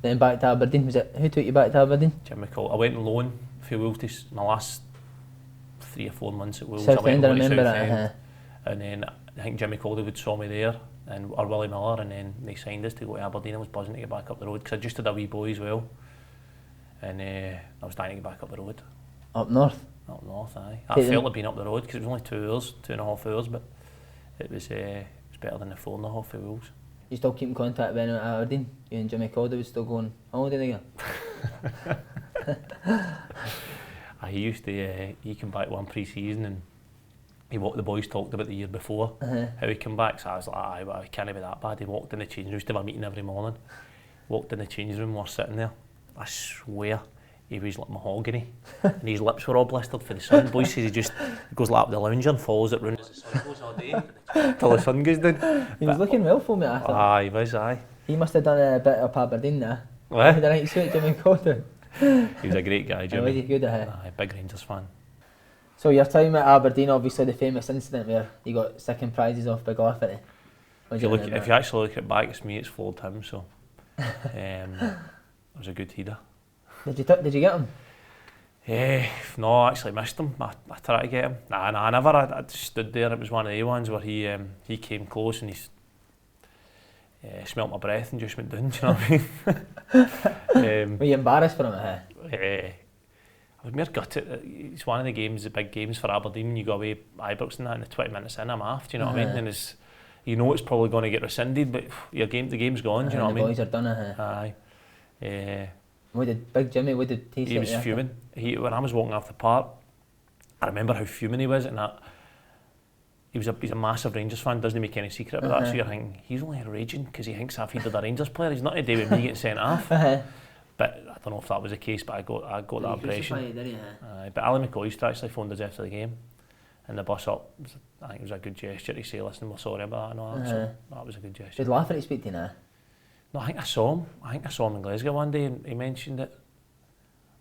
Then back to Aberdeen. Was it who took you back to Aberdeen? Jimmy Call. I went on loan for Wolves my last 3 or 4 months at Wolves. Southend, I went on loan remember to it. Southend, and then I think Jimmy Calderwood saw me there, or Willie Miller, and then they signed us to go to Aberdeen. I was buzzing to get back up the road because I just had a wee boy as well, and I was dying to get back up the road. Up north? Up north, aye. I felt like being up the road because it was only 2 hours, 2.5 hours, but it was better than the 4.5 for Wolves. You still keep in contact with anyone at Aberdeen? You and Jimmy Calderwood still going holiday together? He used to, he came back one pre-season and the boys talked about the year before, how he came back, so I was like, aye, well, it can't be that bad. He walked in the changing room, used to have a meeting every morning, walked in the changing room, we're sitting there, I swear, he was like mahogany, and his lips were all blistered for the sun. Boys says he goes like up the lounger and follows it round as the sun goes all day, till the sun goes down. He was looking well for me, I thought. Aye, he was, aye. He must have done a bit up Aberdeen there. What? The night suit, Jimmy Calderwood. He was a great guy, Jimmy. Was he good at it? Aye, big Rangers fan. So your time at Aberdeen, obviously the famous incident where you got second prizes off Big Lafferty. If you actually look it back, it's me, it's floored him, so it was a good header. Did you get him? No, I actually missed him. I tried to get him. Nah, never. I just stood there. It was one of the ones where he came close and he smelt my breath and just went down. Do you know what I mean? Were you embarrassed for him? I was more gutted. It's one of the games, the big games for Aberdeen. You go away Ibrox and that, and the 20 minutes in, I'm off. Do you know what I mean? And it's probably going to get rescinded, but the game's gone. Do you know what I mean? The boys are done. Aye. What did Big Jimmy? What did he say? He was fuming. When I was walking off the park, I remember how fuming he was, and that he's a massive Rangers fan. Doesn't make any secret about that. So you're thinking he's only raging because he thinks I've headed a Rangers player. He's not to do with me getting sent off. But I don't know if that was the case. But I got that impression. But Ali McCoy actually phoned us after the game, and the bus up. I think it was a good gesture to say, "Listen, we're sorry about that." And all that. So that was a good gesture. Did Lafferty speak to you now? No, I think I saw him in Glasgow one day and he mentioned it.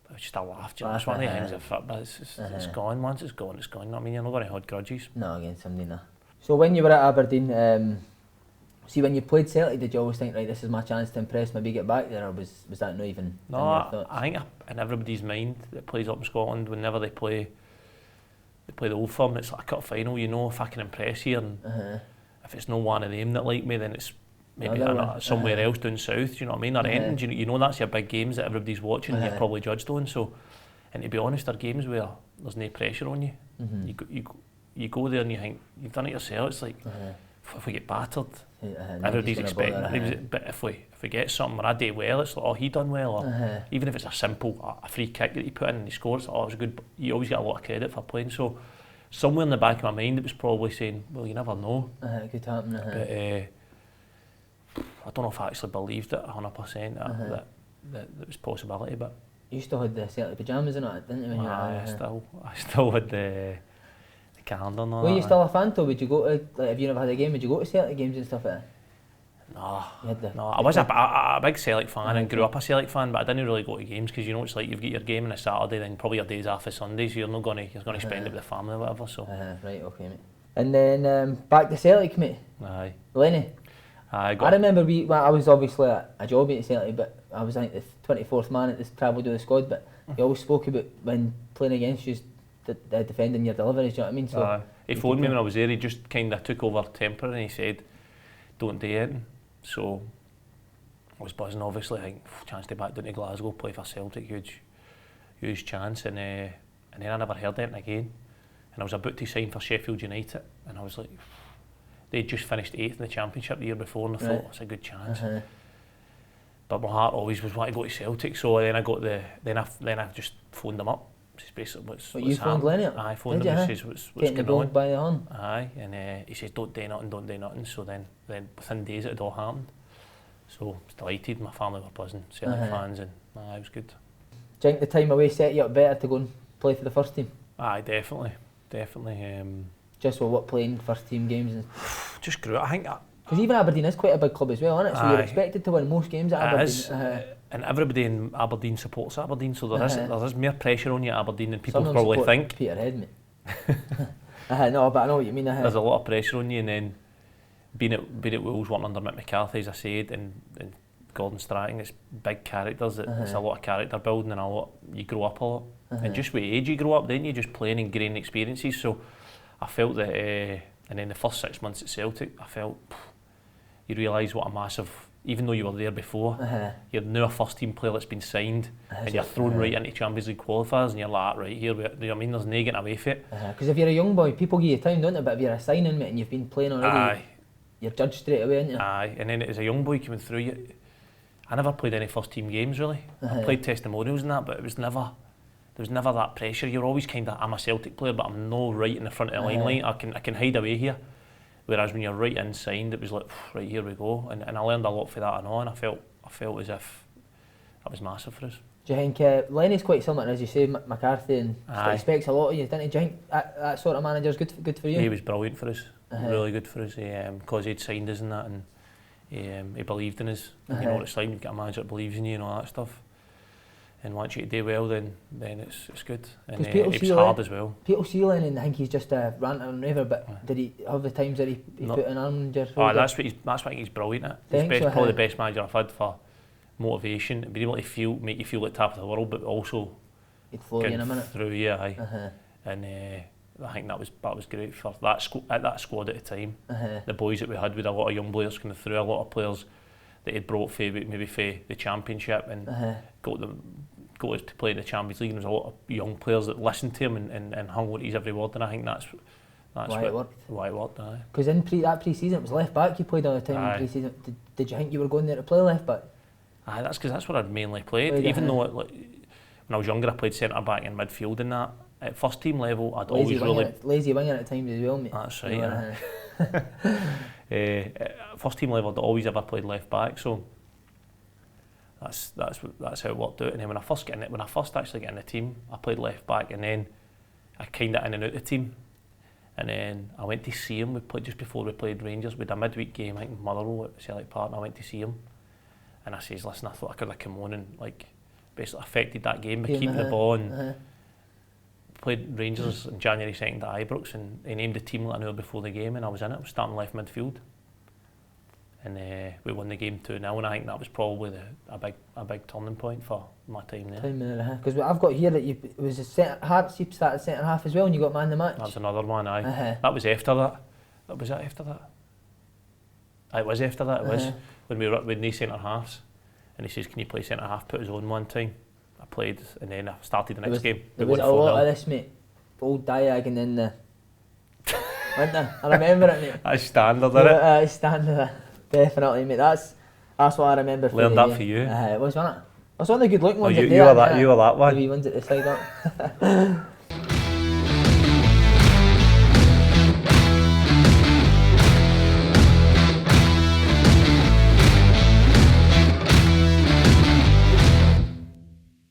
But it was just a laugh, it's one of the things that fit, but it's gone. Once it's gone, it's gone. I mean, you're not going to hold grudges. No, against somebody, no. So when you were at Aberdeen, see when you played Celtic, did you always think, right, this is my chance to impress, maybe get back there, or was that not even in your thoughts? I think in everybody's mind that plays up in Scotland, whenever they play the Old Firm, it's like a cup final, if I can impress you, and if it's no one of them that like me, then it's maybe somewhere else down south, do you know what I mean? Or anything, you know that's your big games that everybody's watching and you're probably judged on. So, and to be honest, they're games where there's no pressure on you. You go there and you think, you've done it yourself. It's like, if we get battered, everybody's expecting it. But if we get something where I do well, it's like, oh, he done well. Or even if it's a free kick that he put in and he scores, oh, it was good. You always get a lot of credit for playing. So, somewhere in the back of my mind, it was probably saying, well, you never know. It could happen. But, I don't know if I actually believed it 100% that it was a possibility, but you still had the Celtic pyjamas and all that, didn't you? I still had the calendar and all that. Were you still a fan though? Would you go to, like, if you never had a game, would you go to Celtic games and stuff like that? No, I was a big Celtic fan and grew up a Celtic fan, but I didn't really go to games because it's like you've got your game on a Saturday, then probably your days off on Sunday, so you're going to spend it with the family or whatever. So right, okay, mate. And then back to Celtic, mate. Aye. Lenny. I remember I was obviously a job at Celtic, but I was, I think, the 24th man at this travel to the squad, but he always spoke about when playing against you, defending your deliveries, do you know what I mean? So he phoned me when I was there, he just kind of took over temporary and he said, don't do anything. So I was buzzing, obviously, I think, chance to back down to Glasgow, play for Celtic, huge chance, and then I never heard anything again. And I was about to sign for Sheffield United, and I was like, they'd just finished 8th in the Championship the year before, and I thought, that's a good chance. But my heart always was wanting to go to Celtic, so then I just phoned them up. It's basically what's you phoned Lenny? I phoned him, he says, what's going on? By the horn? Aye, and he says, don't do nothing, so then within days it had all happened. So I was delighted, my family were buzzing, Celtic fans, and it was good. Do you think the time away set you up better to go and play for the first team? Aye, definitely. Just with what, playing first team games? And just grew up, I think. Because even Aberdeen is quite a big club as well, isn't it? So you're expected to win most games at Aberdeen. And everybody in Aberdeen supports Aberdeen, so there is more pressure on you at Aberdeen than people probably think. Peterhead, mate. No, but I know what you mean. There's a lot of pressure on you, and then being at Wolves, working under Mick McCarthy, as I said, and Gordon Strachan, it's big characters, it's a lot of character building and a lot, you grow up a lot. And just with age you grow up, don't you? Just playing and gaining experiences. So I felt that, and then the first 6 months at Celtic, I felt, you realise what a massive, even though you were there before, you're now a first team player that's been signed, and you're thrown right into Champions League qualifiers, and you're like, right here, you know what I mean, there's no getting away from it. Because if you're a young boy, people give you time, don't they? But if you're a signing, mate, and you've been playing already, you're judged straight away, aren't you? Aye, and then as a young boy coming through, I never played any first team games really. I played testimonials and that, but there was never that pressure. You're always kind of, I'm a Celtic player, but I'm no right in the front of the limelight. I can hide away here. Whereas when you're right in signed, it was like, right, here we go. And I learned a lot for that and all, and I felt as if that was massive for us. Do you think Lenny's quite similar, as you say, McCarthy, and expects a lot of you, didn't he? Do you think that sort of manager's good for you? He was brilliant for us, really good for us, because he'd signed us and that, and he believed in us. You know what it's like, you've got a manager that believes in you and all that stuff. And once you do well, then it's good. And it was hard as well. People see Lenny and think he's just a ranter and raver, but did he have the times that he put an arm in your shoulder? That's what he's brilliant at. He's probably the best manager I've had for motivation, being able to make you feel like top of the world, but also he'd flow you in a minute through. And I think that was great for that squad at the time. The boys that we had with a lot of young players coming through, a lot of players that he'd brought maybe for the Championship and got to play in the Champions League. And there was a lot of young players that listened to him and hung on to his every word, and I think that's why it worked. Because in that pre-season, it was left back you played all the time in pre-season. Did you think you were going there to play left back? That's because that's what I'd mainly played. Even though when I was younger, I played centre back and midfield and that. At first team level, I'd lazy winger at times as well, mate. That's right. First team level, I'd always ever played left back, so that's how it worked out. And then when I first actually got in the team, I played left back, and then I kind of in and out the team. And then I went to see him. We played just before we played Rangers. We had a midweek game, I think, in Motherwell at Celtic Park, and I went to see him. And I says, listen, I thought I could have come on and basically affected that game by keeping the ball. And played Rangers on January 2nd at Ibrox, and he named the team like an hour before the game, and I was in it. I was starting left midfield, and we won the game 2-0, and I think that was probably a big turning point for my time there. Because I've got here that you started centre half as well, and you got man of the match. That was another one. That was after that. Was that after that? It was after that. It was when we were with no centre halves, and he says, "Can you play centre half?" Put us on one time. I played, and then I started the next game. There was a lot of this, mate. Old Diag and then the... wasn't there? I remember it, mate. That's standard, isn't it? It's standard, definitely, mate. That's what I remember. Learned that for you. It was, wasn't it? It was one of the good looking ones. You were that one. The wee ones at the side,